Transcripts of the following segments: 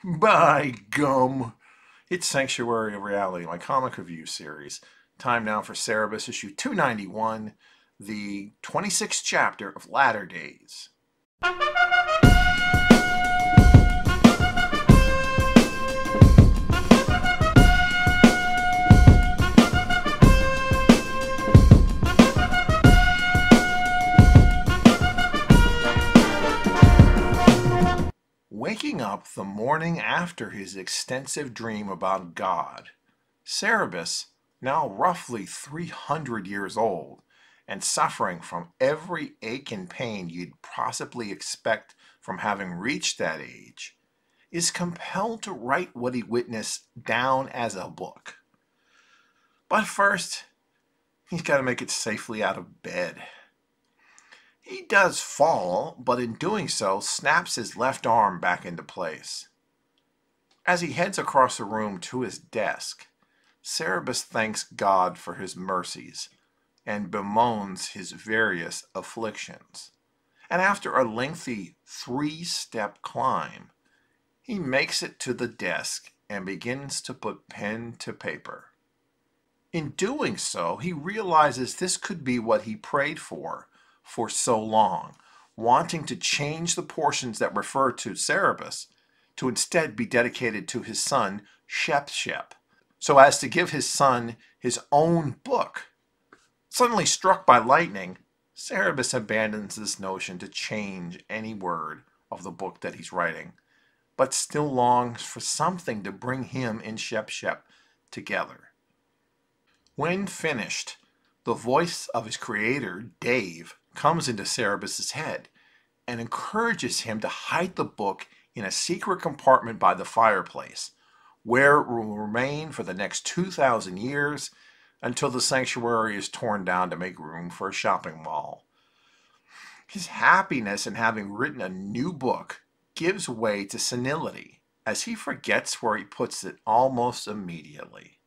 By gum! It's Sanctuary of Reality, my comic review series. Time now for Cerebus, issue 291, the 26th chapter of Latter Days. Waking up the morning after his extensive dream about God, Cerebus, now roughly 300 years old and suffering from every ache and pain you'd possibly expect from having reached that age, is compelled to write what he witnessed down as a book. But first, he's got to make it safely out of bed. He does fall, but in doing so, snaps his left arm back into place. As he heads across the room to his desk, Cerebus thanks God for his mercies and bemoans his various afflictions. And after a lengthy 3-step climb, he makes it to the desk and begins to put pen to paper. In doing so, he realizes this could be what he prayed for so long, wanting to change the portions that refer to Cerebus to instead be dedicated to his son Shep, so as to give his son his own book. Suddenly struck by lightning, Cerebus abandons this notion to change any word of the book that he's writing, but still longs for something to bring him and Shep together. When finished, the voice of his creator, Dave, comes into Cerebus's head and encourages him to hide the book in a secret compartment by the fireplace, where it will remain for the next 2,000 years until the sanctuary is torn down to make room for a shopping mall. His happiness in having written a new book gives way to senility as he forgets where he puts it almost immediately.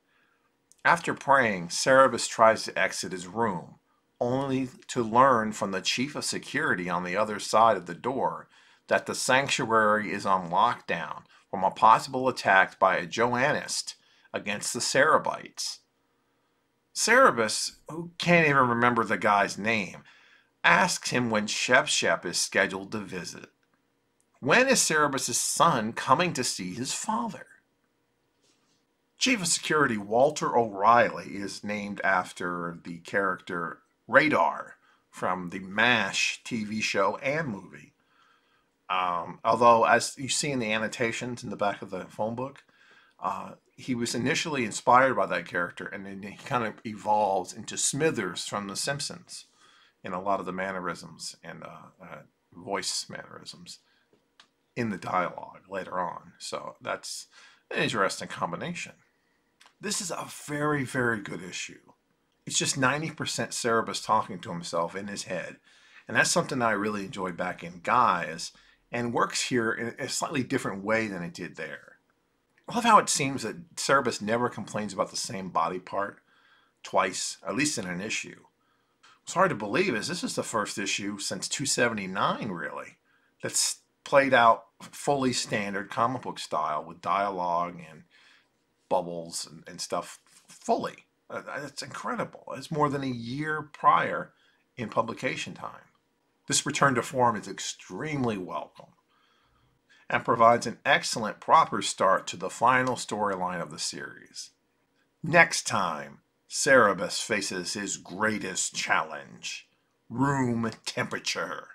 After praying, Cerebus tries to exit his room, only to learn from the chief of security on the other side of the door that the sanctuary is on lockdown from a possible attack by a Joannist against the Cerebites. Cerebus, who can't even remember the guy's name, asks him when Shep is scheduled to visit. When is Cerebus's son coming to see his father? Chief of Security Walter O'Reilly is named after the character Radar from the MASH TV show and movie. Although, as you see in the annotations in the back of the phone book, he was initially inspired by that character, and then he kind of evolves into Smithers from The Simpsons in a lot of the mannerisms and voice mannerisms in the dialogue later on. So that's an interesting combination. This is a very, very good issue. It's just 90% Cerebus talking to himself in his head. And that's something that I really enjoyed back in Guys, and works here in a slightly different way than it did there. I love how it seems that Cerebus never complains about the same body part twice, at least in an issue. What's hard to believe is this is the first issue since 279, really, that's played out fully standard comic book style with dialogue and bubbles and stuff fully. That's incredible. It's more than a year prior in publication time. This return to form is extremely welcome and provides an excellent proper start to the final storyline of the series. Next time, Cerebus faces his greatest challenge, room temperature.